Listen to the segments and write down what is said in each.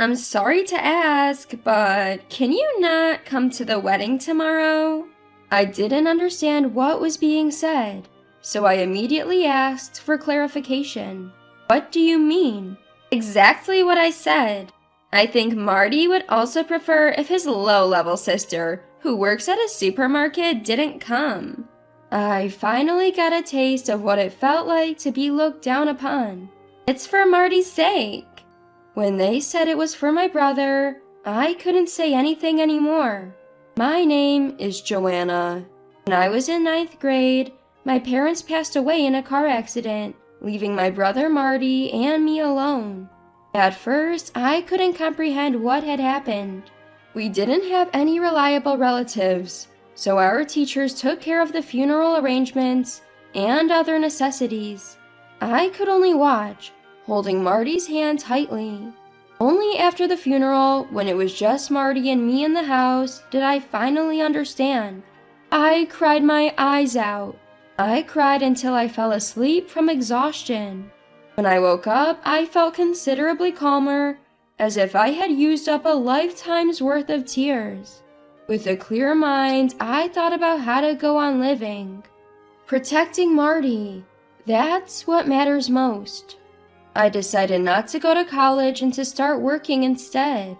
I'm sorry to ask, but can you not come to the wedding tomorrow? I didn't understand what was being said, so I immediately asked for clarification. What do you mean? Exactly what I said. I think Marty would also prefer if his low-level sister, who works at a supermarket, didn't come. I finally got a taste of what it felt like to be looked down upon. It's for Marty's sake. When they said it was for my brother, I couldn't say anything anymore. My name is Joanna. When I was in 9th grade, my parents passed away in a car accident, leaving my brother Marty and me alone. At first, I couldn't comprehend what had happened. We didn't have any reliable relatives, so our teachers took care of the funeral arrangements and other necessities. I could only watch, holding Marty's hand tightly. Only after the funeral, when it was just Marty and me in the house, did I finally understand. I cried my eyes out. I cried until I fell asleep from exhaustion. When I woke up, I felt considerably calmer, as if I had used up a lifetime's worth of tears. With a clear mind, I thought about how to go on living. Protecting Marty, that's what matters most. I decided not to go to college and to start working instead.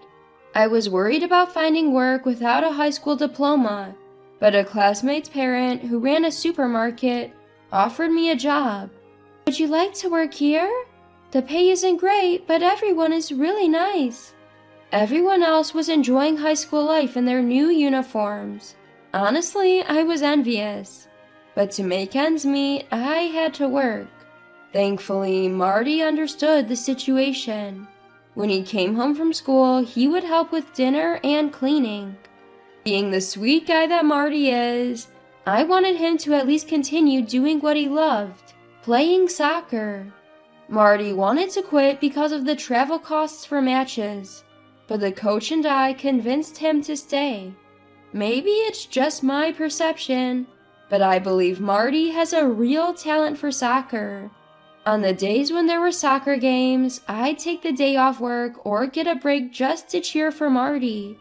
I was worried about finding work without a high school diploma, but a classmate's parent who ran a supermarket offered me a job. Would you like to work here? The pay isn't great, but everyone is really nice. Everyone else was enjoying high school life in their new uniforms. Honestly, I was envious. But to make ends meet, I had to work. Thankfully, Marty understood the situation. When he came home from school, he would help with dinner and cleaning. Being the sweet guy that Marty is, I wanted him to at least continue doing what he loved, playing soccer. Marty wanted to quit because of the travel costs for matches, but the coach and I convinced him to stay. Maybe it's just my perception, but I believe Marty has a real talent for soccer. On the days when there were soccer games, I'd take the day off work or get a break just to cheer for Marty.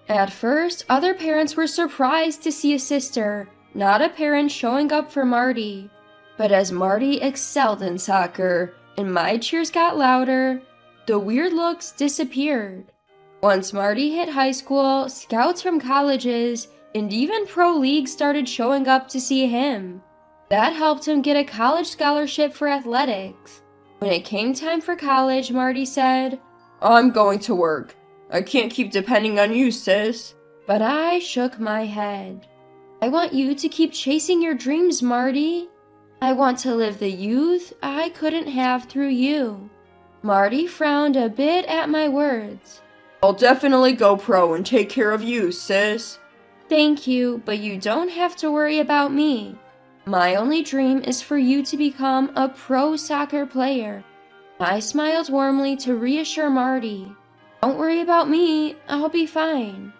At first, other parents were surprised to see a sister, not a parent, showing up for Marty. But as Marty excelled in soccer and my cheers got louder, the weird looks disappeared. Once Marty hit high school, scouts from colleges and even pro leagues started showing up to see him. That helped him get a college scholarship for athletics. When it came time for college, Marty said, "I'm going to work. I can't keep depending on you, sis." But I shook my head. I want you to keep chasing your dreams, Marty. I want to live the youth I couldn't have through you. Marty frowned a bit at my words. I'll definitely go pro and take care of you, sis. Thank you, but you don't have to worry about me. My only dream is for you to become a pro soccer player. I smiled warmly to reassure Marty. Don't worry about me, I'll be fine.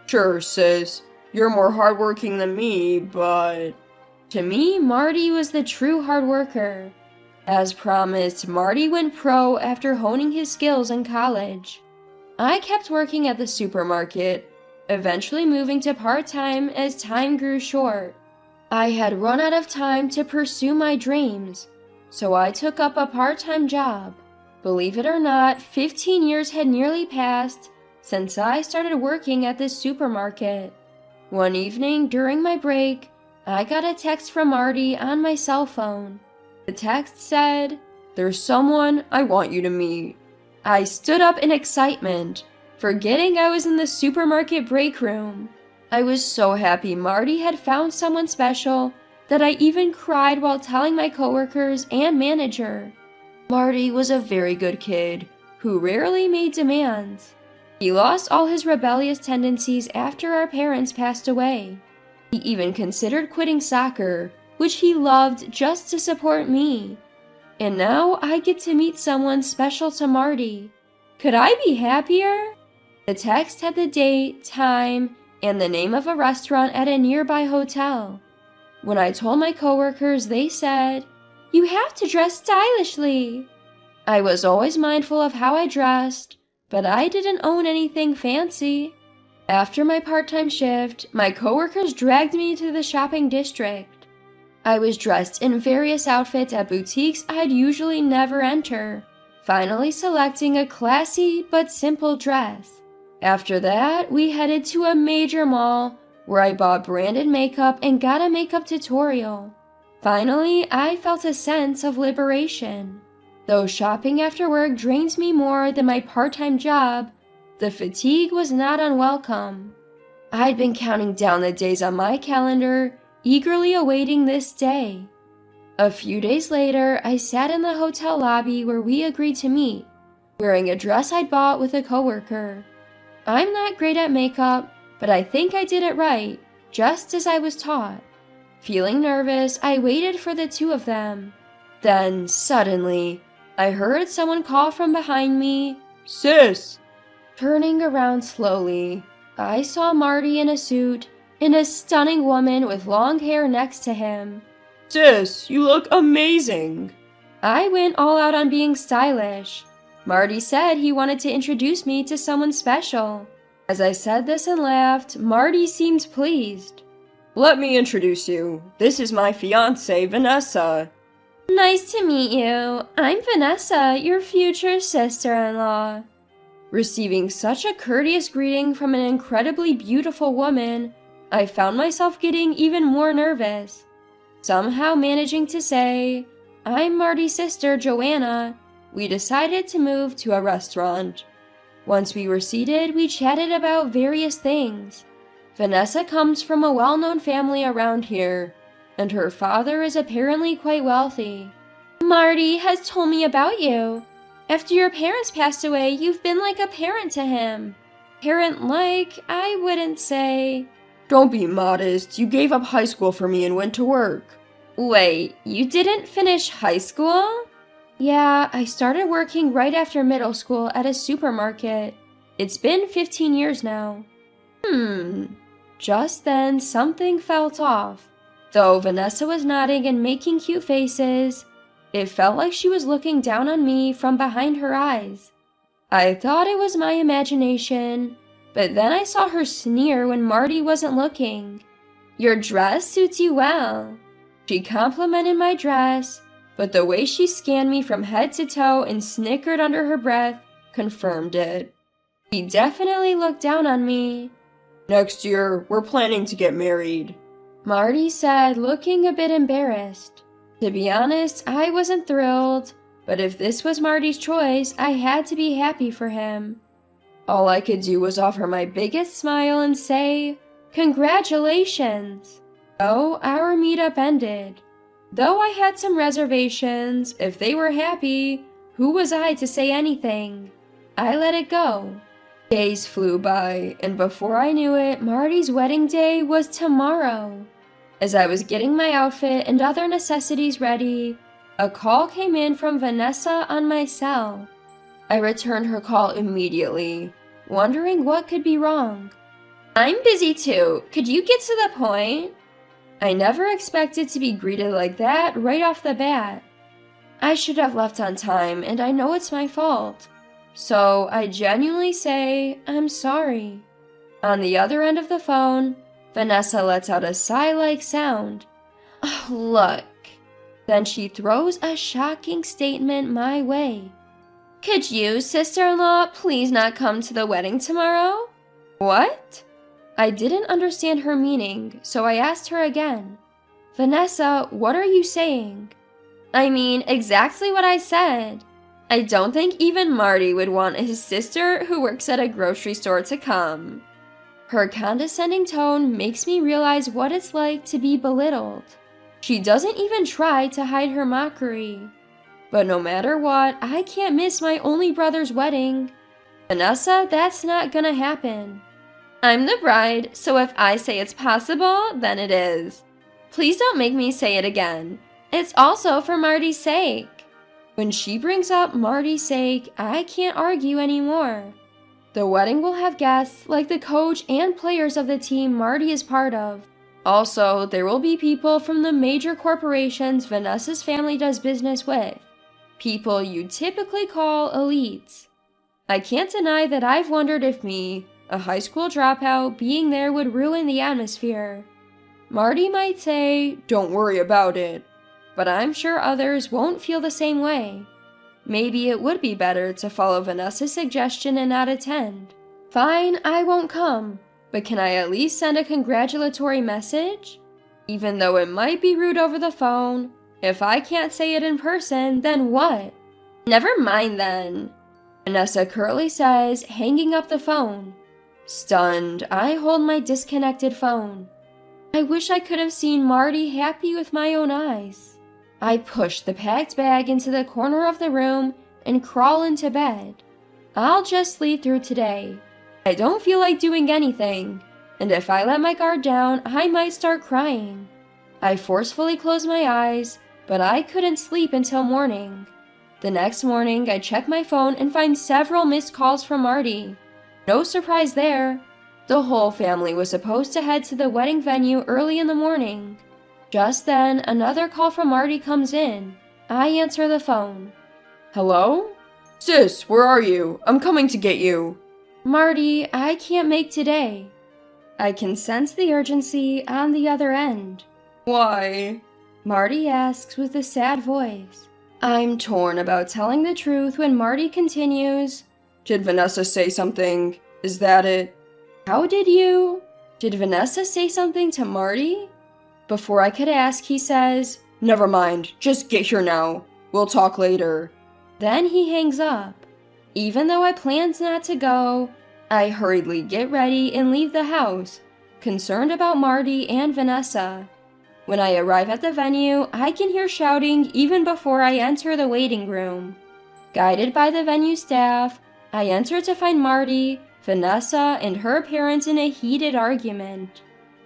Sure, sis. You're more hardworking than me, but... To me, Marty was the true hard worker. As promised, Marty went pro after honing his skills in college. I kept working at the supermarket, eventually moving to part-time as time grew short. I had run out of time to pursue my dreams, so I took up a part-time job. Believe it or not, 15 years had nearly passed since I started working at this supermarket. One evening during my break, I got a text from Marty on my cell phone. The text said, "There's someone I want you to meet." I stood up in excitement, forgetting I was in the supermarket break room. I was so happy Marty had found someone special that I even cried while telling my coworkers and manager. Marty was a very good kid who rarely made demands. He lost all his rebellious tendencies after our parents passed away. He even considered quitting soccer, which he loved, just to support me. And now I get to meet someone special to Marty. Could I be happier? The text had the date, time, and the name of a restaurant at a nearby hotel. When I told my coworkers, they said, "You have to dress stylishly." I was always mindful of how I dressed, but I didn't own anything fancy. After my part-time shift, my coworkers dragged me to the shopping district. I was dressed in various outfits at boutiques I'd usually never enter, finally selecting a classy but simple dress. After that, we headed to a major mall where I bought branded makeup and got a makeup tutorial. Finally, I felt a sense of liberation. Though shopping after work drains me more than my part-time job, the fatigue was not unwelcome. I'd been counting down the days on my calendar, eagerly awaiting this day. A few days later, I sat in the hotel lobby where we agreed to meet, wearing a dress I'd bought with a coworker. I'm not great at makeup, but I think I did it right, just as I was taught. Feeling nervous, I waited for the two of them. Then, suddenly, I heard someone call from behind me, "Sis!" Turning around slowly, I saw Marty in a suit and a stunning woman with long hair next to him. "Sis, you look amazing!" I went all out on being stylish. Marty said he wanted to introduce me to someone special. As I said this and laughed, Marty seemed pleased. "Let me introduce you. This is my fiancée, Vanessa." "Nice to meet you. I'm Vanessa, your future sister-in-law." Receiving such a courteous greeting from an incredibly beautiful woman, I found myself getting even more nervous. Somehow managing to say, "I'm Marty's sister, Joanna," we decided to move to a restaurant. Once we were seated, we chatted about various things. Vanessa comes from a well-known family around here, and her father is apparently quite wealthy. "Marty has told me about you. After your parents passed away, you've been like a parent to him." "Parent-like, I wouldn't say." "Don't be modest. You gave up high school for me and went to work." "Wait, you didn't finish high school?" "Yeah, I started working right after middle school at a supermarket. It's been 15 years now." Just then, something felt off. Though Vanessa was nodding and making cute faces, it felt like she was looking down on me from behind her eyes. I thought it was my imagination, but then I saw her sneer when Marty wasn't looking. "Your dress suits you well." She complimented my dress, but the way she scanned me from head to toe and snickered under her breath confirmed it. She definitely looked down on me. "Next year, we're planning to get married," Marty said, looking a bit embarrassed. To be honest, I wasn't thrilled, but if this was Marty's choice, I had to be happy for him. All I could do was offer my biggest smile and say, "Congratulations!" So our meetup ended. Though I had some reservations, if they were happy, who was I to say anything? I let it go. Days flew by, and before I knew it, Marty's wedding day was tomorrow. As I was getting my outfit and other necessities ready, a call came in from Vanessa on my cell. I returned her call immediately, wondering what could be wrong. "I'm busy too. Could you get to the point?" I never expected to be greeted like that right off the bat. I should have left on time, and I know it's my fault. So I genuinely say, "I'm sorry." On the other end of the phone, Vanessa lets out a sigh-like sound. "Oh, look." Then she throws a shocking statement my way. "Could you, sister-in-law, please not come to the wedding tomorrow?" What? I didn't understand her meaning, so I asked her again. "Vanessa, what are you saying?" "I mean, exactly what I said. I don't think even Marty would want his sister who works at a grocery store to come." Her condescending tone makes me realize what it's like to be belittled. She doesn't even try to hide her mockery. But no matter what, I can't miss my only brother's wedding. "Vanessa, that's not gonna happen." "I'm the bride, so if I say it's possible, then it is. Please don't make me say it again. It's also for Marty's sake." When she brings up Marty's sake, I can't argue anymore. The wedding will have guests like the coach and players of the team Marty is part of. Also, there will be people from the major corporations Vanessa's family does business with. People you typically call elites. I can't deny that I've wondered if me, a high school dropout, being there would ruin the atmosphere. Marty might say, "Don't worry about it," but I'm sure others won't feel the same way. Maybe it would be better to follow Vanessa's suggestion and not attend. Fine, I won't come, but can I at least send a congratulatory message? Even though it might be rude over the phone, if I can't say it in person, then what? Never mind then, Vanessa curtly says, hanging up the phone. Stunned, I hold my disconnected phone. I wish I could have seen Marty happy with my own eyes. I push the packed bag into the corner of the room and crawl into bed. I'll just sleep through today. I don't feel like doing anything, and if I let my guard down, I might start crying. I forcefully close my eyes, but I couldn't sleep until morning. The next morning, I check my phone and find several missed calls from Marty. No surprise there. The whole family was supposed to head to the wedding venue early in the morning. Just then, another call from Marty comes in. I answer the phone. Hello? Sis, where are you? I'm coming to get you. Marty, I can't make today. I can sense the urgency on the other end. Why? Marty asks with a sad voice. I'm torn about telling the truth when Marty continues. Did Vanessa say something? Is that it? How did you? Did Vanessa say something to Marty? Before I could ask, he says, Never mind, just get here now. We'll talk later. Then he hangs up. Even though I planned not to go, I hurriedly get ready and leave the house, concerned about Marty and Vanessa. When I arrive at the venue, I can hear shouting even before I enter the waiting room. Guided by the venue staff, I enter to find Marty, Vanessa, and her parents in a heated argument.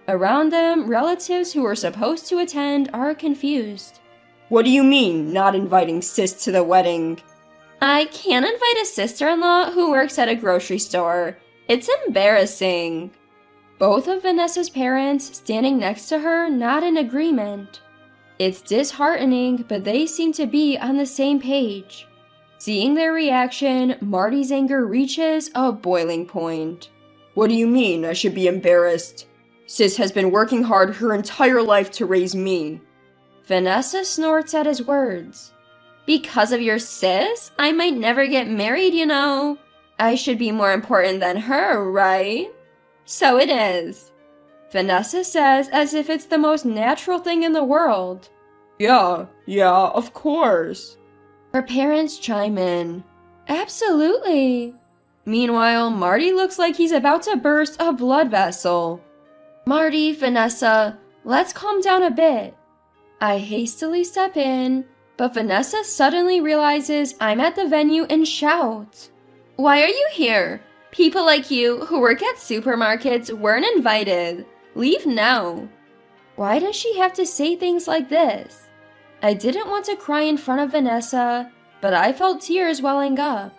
Around them, relatives who were supposed to attend are confused. What do you mean, not inviting sis to the wedding? I can't invite a sister-in-law who works at a grocery store. It's embarrassing. Both of Vanessa's parents, standing next to her, nod in agreement. It's disheartening, but they seem to be on the same page. Seeing their reaction, Marty's anger reaches a boiling point. What do you mean I should be embarrassed? Sis has been working hard her entire life to raise me. Vanessa snorts at his words. Because of your sis, I might never get married, you know. I should be more important than her, right? So it is. Vanessa says as if it's the most natural thing in the world. Yeah, of course. Her parents chime in. Absolutely. Meanwhile, Marty looks like he's about to burst a blood vessel. Marty, Vanessa, let's calm down a bit. I hastily step in, but Vanessa suddenly realizes I'm at the venue and shouts. Why are you here? People like you who work at supermarkets weren't invited. Leave now. Why does she have to say things like this? I didn't want to cry in front of Vanessa, but I felt tears welling up.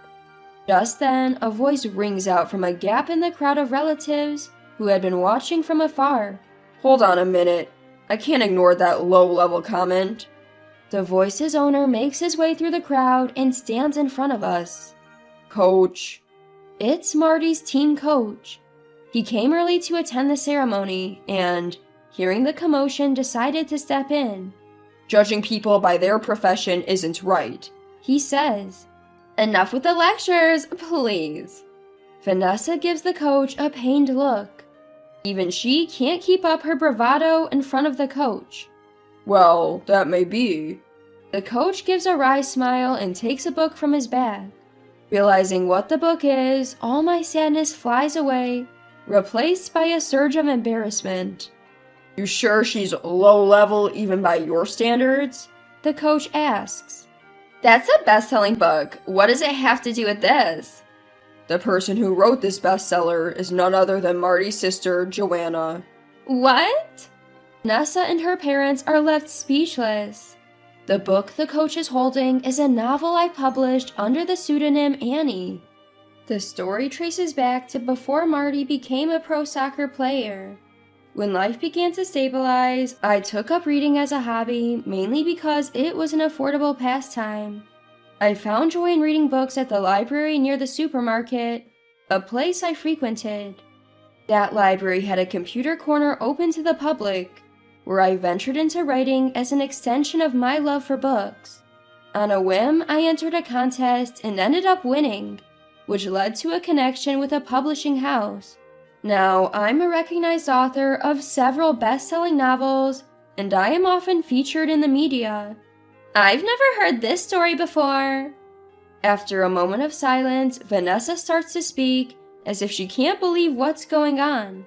Just then, a voice rings out from a gap in the crowd of relatives who had been watching from afar. Hold on a minute. I can't ignore that low-level comment. The voice's owner makes his way through the crowd and stands in front of us. Coach. It's Marty's team coach. He came early to attend the ceremony and, hearing the commotion, decided to step in. Judging people by their profession isn't right, he says. Enough with the lectures, please. Vanessa gives the coach a pained look. Even she can't keep up her bravado in front of the coach. Well, that may be. The coach gives a wry smile and takes a book from his bag. Realizing what the book is, all my sadness flies away, replaced by a surge of embarrassment. You sure she's low level even by your standards? The coach asks. That's a best-selling book. What does it have to do with this? The person who wrote this bestseller is none other than Marty's sister, Joanna. What? Nessa and her parents are left speechless. The book the coach is holding is a novel I published under the pseudonym Annie. The story traces back to before Marty became a pro soccer player. When life began to stabilize, I took up reading as a hobby, mainly because it was an affordable pastime. I found joy in reading books at the library near the supermarket, a place I frequented. That library had a computer corner open to the public, where I ventured into writing as an extension of my love for books. On a whim, I entered a contest and ended up winning, which led to a connection with a publishing house. Now, I'm a recognized author of several best-selling novels, and I am often featured in the media. I've never heard this story before. After a moment of silence, Vanessa starts to speak as if she can't believe what's going on.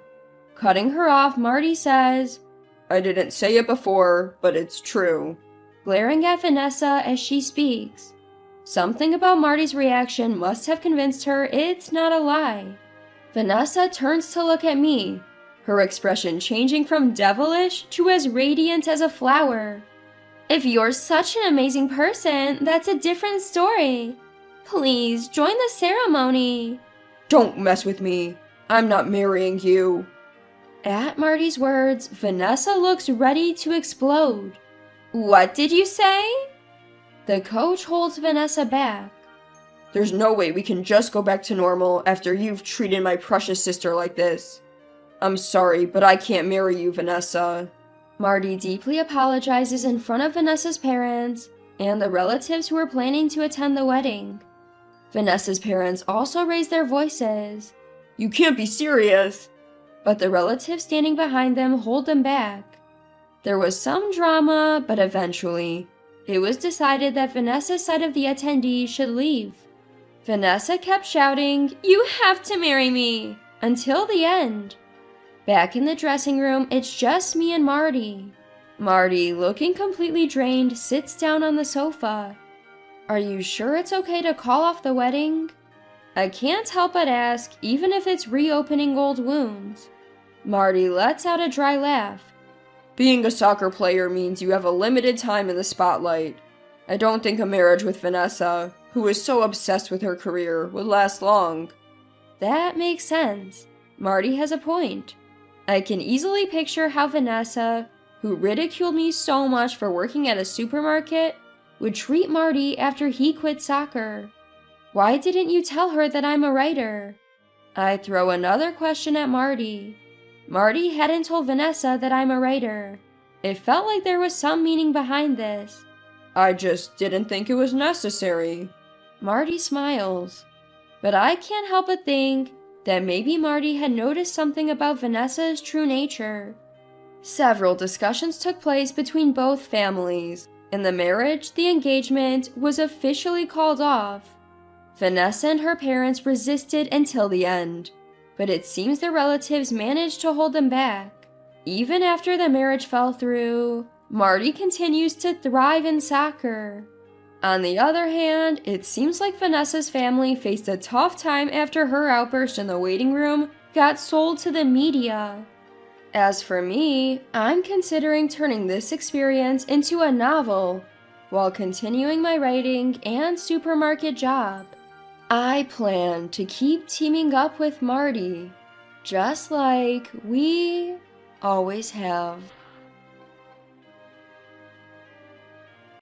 Cutting her off, Marty says, I didn't say it before, but it's true. Glaring at Vanessa as she speaks. Something about Marty's reaction must have convinced her it's not a lie. Vanessa turns to look at me, her expression changing from devilish to as radiant as a flower. If you're such an amazing person, that's a different story. Please join the ceremony. Don't mess with me. I'm not marrying you. At Marty's words, Vanessa looks ready to explode. What did you say? The coach holds Vanessa back. There's no way we can just go back to normal after you've treated my precious sister like this. I'm sorry, but I can't marry you, Vanessa. Marty deeply apologizes in front of Vanessa's parents and the relatives who are planning to attend the wedding. Vanessa's parents also raise their voices. You can't be serious. But the relatives standing behind them hold them back. There was some drama, but eventually, it was decided that Vanessa's side of the attendees should leave. Vanessa kept shouting, "You have to marry me!" until the end. Back in the dressing room, it's just me and Marty. Marty, looking completely drained, sits down on the sofa. Are you sure it's okay to call off the wedding? I can't help but ask, even if it's reopening old wounds. Marty lets out a dry laugh. Being a soccer player means you have a limited time in the spotlight. I don't think a marriage with Vanessa, who is so obsessed with her career, would last long. That makes sense. Marty has a point. I can easily picture how Vanessa, who ridiculed me so much for working at a supermarket, would treat Marty after he quit soccer. Why didn't you tell her that I'm a writer? I throw another question at Marty. Marty hadn't told Vanessa that I'm a writer. It felt like there was some meaning behind this. I just didn't think it was necessary. Marty smiles. But I can't help but think that maybe Marty had noticed something about Vanessa's true nature. Several discussions took place between both families, and the marriage, the engagement, was officially called off. Vanessa and her parents resisted until the end, but it seems their relatives managed to hold them back. Even after the marriage fell through, Marty continues to thrive in soccer. On the other hand, it seems like Vanessa's family faced a tough time after her outburst in the waiting room got sold to the media. As for me, I'm considering turning this experience into a novel while continuing my writing and supermarket job. I plan to keep teaming up with Marty, just like we always have.